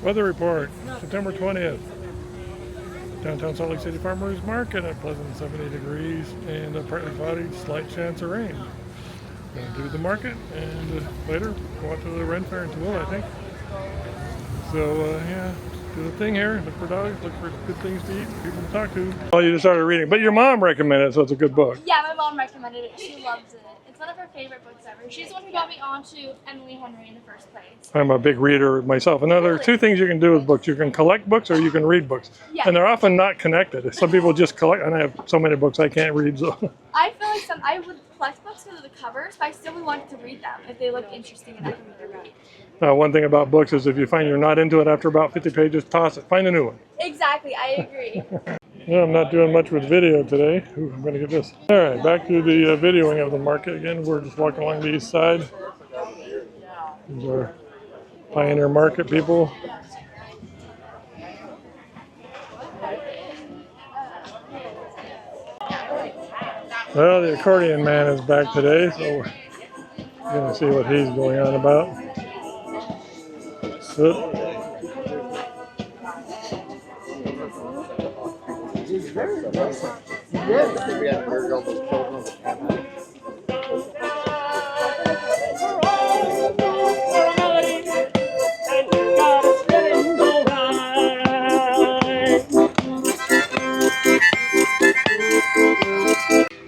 Weather report, September 20th. Downtown Salt Lake City Farmers Market at pleasant 70 degrees and a partly cloudy, slight chance of rain. Gonna do the market and later go out to the Ren Fair in Tooele, I think. So yeah, do the thing here. Look for dogs, look for good things to eat, people to talk to. Oh, you just started reading, but your mom recommended it, so it's a good book. Yeah, my mom recommended it. She loves it. It's one of her favorite books ever. She's the one who got me onto Emily Henry in the first place. I'm a big reader myself. And there are two things you can do with books. You can collect books or you can read books. Yeah. And they're often not connected. Some people just collect, and I have so many books I can't read. So. I feel like I would collect books because of the covers, but I still would want to read them if they look interesting and I can read them out. One thing about books is if you find you're not into it after about 50 pages, toss it. Find a new one. Exactly, I agree. Yeah, I'm not doing much with video today. Ooh, I'm going to get this. All right, back to the videoing of the market again. We're just walking along the east side. These are Pioneer Market people. Well, the accordion man is back today, so we're going to see what he's going on about. So,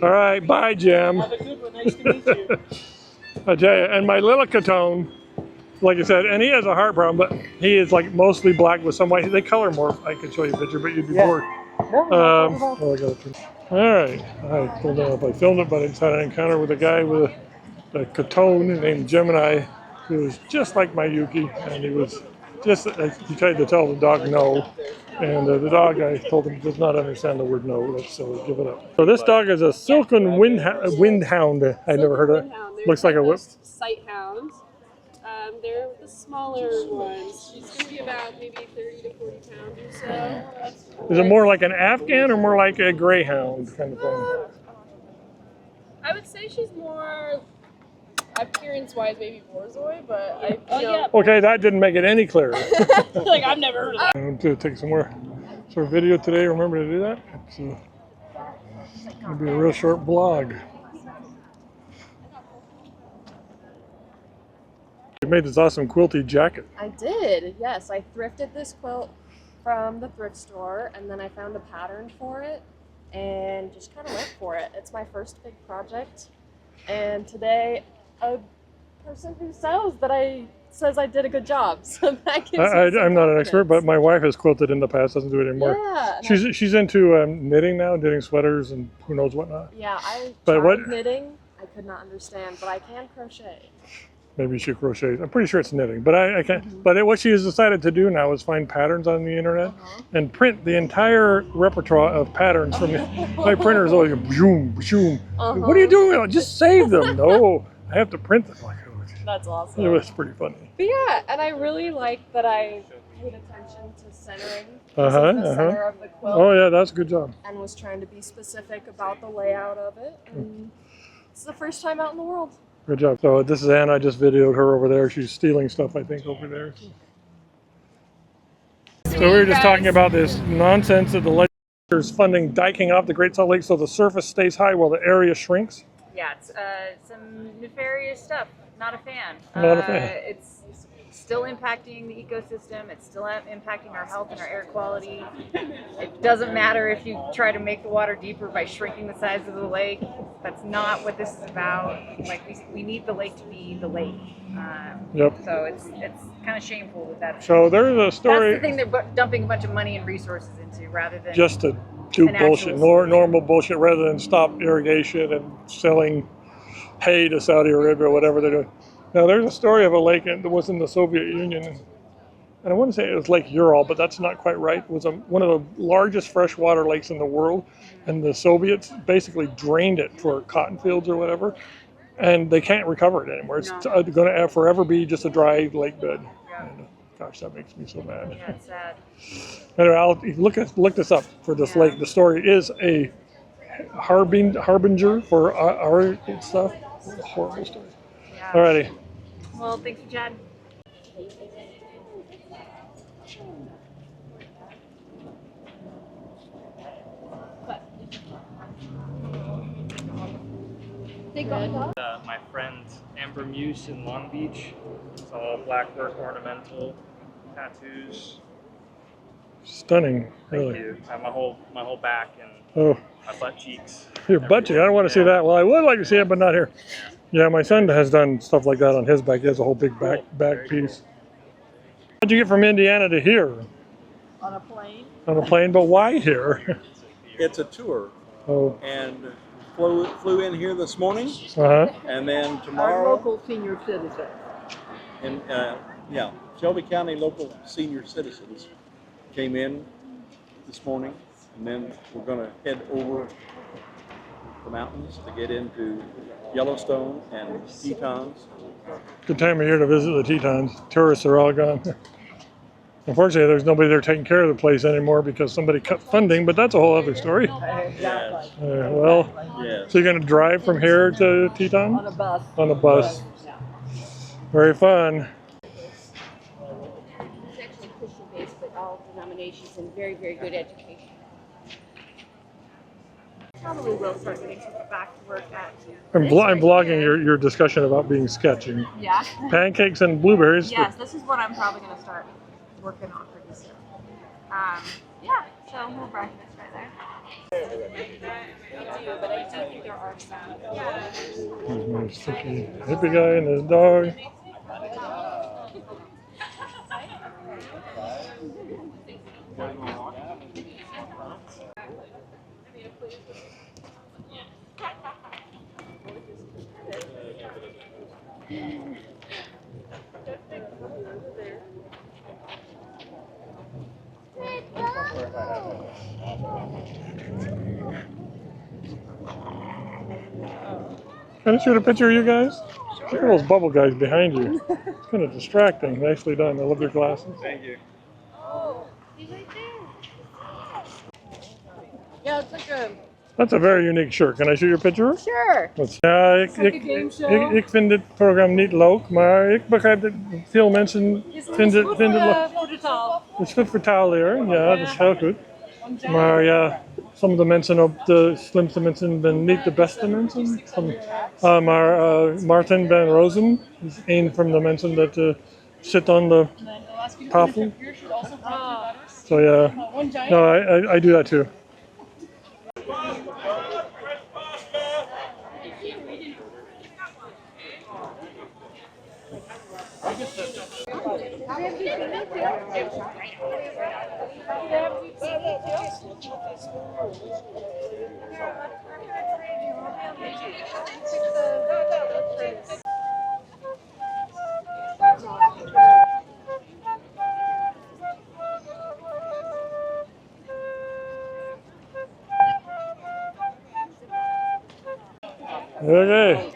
all right, bye, Jim. Have a good one. Nice to meet you. I tell you, and my little Catone, like I said, and he has a heart problem, but he is like mostly black with some white. They color more. I could show you a picture, but you'd be bored. All right, I don't know if I filmed it, but I just had an encounter with a guy with a Catone named Gemini, who was just like my Yuki, and he was just, he tried to tell the dog no, and the dog, I told him, does not understand the word no, so give it up. So this dog is a Silken Windhound. I never heard of it. Looks like a whip. Sight hound. They're the smaller ones. She's going to be about maybe 30 to 40 pounds or so. Is it more like an Afghan or more like a Greyhound kind of thing? I would say she's more appearance-wise maybe Borzoi, but I feel... Yeah. Okay, that didn't make it any clearer. like I've never heard of that. I'm going to take some more sort of video today. Remember to do that. It's going to be a real short blog. You made this awesome quilty jacket. I did, yes. I thrifted this quilt from the thrift store and then I found a pattern for it and just kind of went for it. It's my first big project, and today a person who sews that says I did a good job. So that gives me I'm not an expert, but my wife has quilted in the past, doesn't do it anymore. Yeah. She's into knitting now, knitting sweaters and who knows what not. Yeah, I tried knitting. I could not understand, but I can crochet. Maybe she crochets. I'm pretty sure it's knitting, but I can't. Mm-hmm. But what she has decided to do now is find patterns on the internet and print the entire repertoire of patterns from my printer is always boom, boom. What are you doing? Just save them. No, I have to print them. Like, that's awesome. It was pretty funny. But yeah, and I really like that I paid attention to centering. The center of the quilt. Oh yeah, that's a good job. And was trying to be specific about the layout of it. And it's the first time out in the world. Good job. So this is Anna. I just videoed her over there. She's stealing stuff, I think, over there. So we were just talking about this nonsense that the legislature is funding diking off the Great Salt Lake so the surface stays high while the area shrinks. Yeah, it's some nefarious stuff. Not a fan. Not a fan. It's still impacting the ecosystem. It's still impacting our health and our air quality. It doesn't matter if you try to make the water deeper by shrinking the size of the lake. That's not what this is about. Like we need the lake to be the lake. Yep. So it's kind of shameful with that. So there's a story. That's the thing they're dumping a bunch of money and resources into, rather than just to do bullshit, normal bullshit, rather than stop irrigation and selling hay to Saudi Arabia or whatever they're doing. Now there's a story of a lake that was in the Soviet Union, and I wouldn't say it was Lake Ural, but that's not quite right. It was one of the largest freshwater lakes in the world, and the Soviets basically drained it for cotton fields or whatever, and they can't recover it anymore. It's going to forever be just a dry lake bed. Yeah. And, gosh, that makes me so mad. Yeah, it's sad. Anyway, I'll look this up for this lake. The story is a harbinger for our stuff. What a horrible story. Yeah. Alrighty. Well, thank you, Chad. My friend Amber Muse in Long Beach. It's all black work, ornamental, tattoos. Stunning, Thank really. you. I have my whole back and Oh, my butt cheeks. your butt cheek. I don't want to see that. Well, I would like to see it, but not here. Yeah, my son has done stuff like that on his back. He has a whole big back Very piece. How'd you get from Indiana to here? On a plane. On a plane, but why here? It's a tour, Oh, and flew in here this morning, uh-huh. and then Our tomorrow, local senior citizen. and yeah, Shelby County local senior citizens came in this morning, and then we're going to head over the mountains to get into Yellowstone and Tetons. Good time of year to visit the Tetons. Tourists are all gone. Unfortunately, there's nobody there taking care of the place anymore because somebody cut funding, but that's a whole other story. Yes, Well, yes. so you're going to drive from here to Teton? On a bus. On a bus. Very fun. It's actually Christian based, but all denominations and very, very good education. Probably will start getting back to work at. I'm vlogging your discussion about being sketching. Yeah. Pancakes and blueberries. Yes, this is what I'm probably gonna start working on pretty soon. Yeah. So we'll breakfast right there. We do, but I do think there are some. There's my sticky hippie guy and his dog. Can I shoot a picture of you guys? Look at those bubble guys behind you. It's kind of distracting. Nicely done. I love your glasses. Thank you. Yeah, it's like a. That's a very unique shirt. Can I shoot your picture? Sure. Ja, like a game show. ik vind dit programma niet leuk, maar ik begrijp dat veel mensen vinden het leuk. Het is goed voor taalleren, ja, dat is heel goed. Maar ja, sommige mensen op de slimste mensen zijn niet de beste mensen. Maar Martin Van Rosen is een van de mensen dat zit aan de tafel. So yeah, no, I do that too. Okay,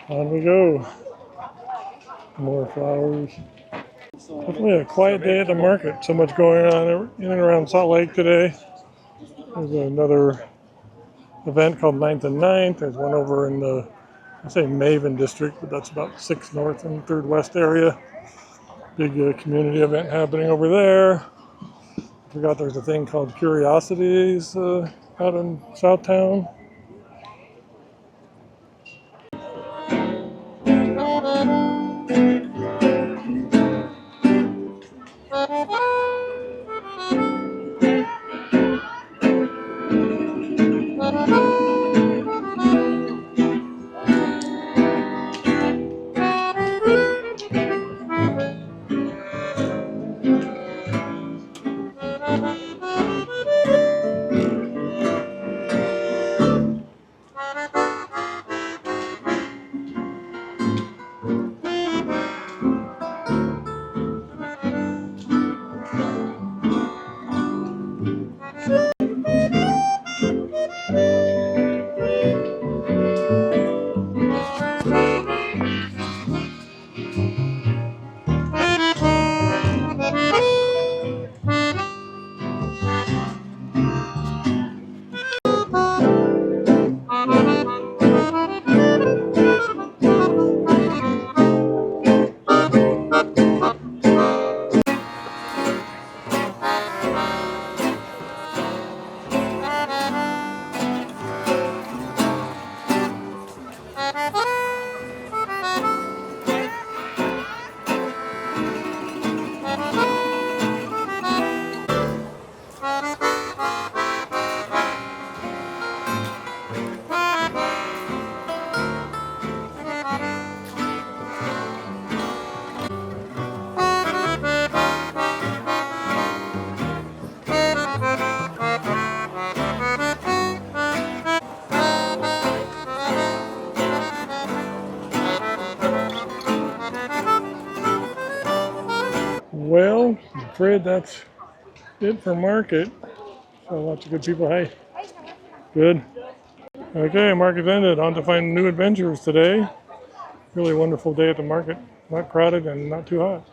on we go. More flowers. Definitely a quiet day at the market. So much going on in and around Salt Lake today. There's another event called 9th and 9th. There's one over in the, I say Maven district, but that's about 6th North and 3rd West area. Big community event happening over there. Forgot there's a thing called Curiosities out in Southtown. Well, I'm afraid that's it for market. So lots of good people. Hey, good. Okay, market's ended. On to find new adventures today. Really wonderful day at the market. Not crowded and not too hot.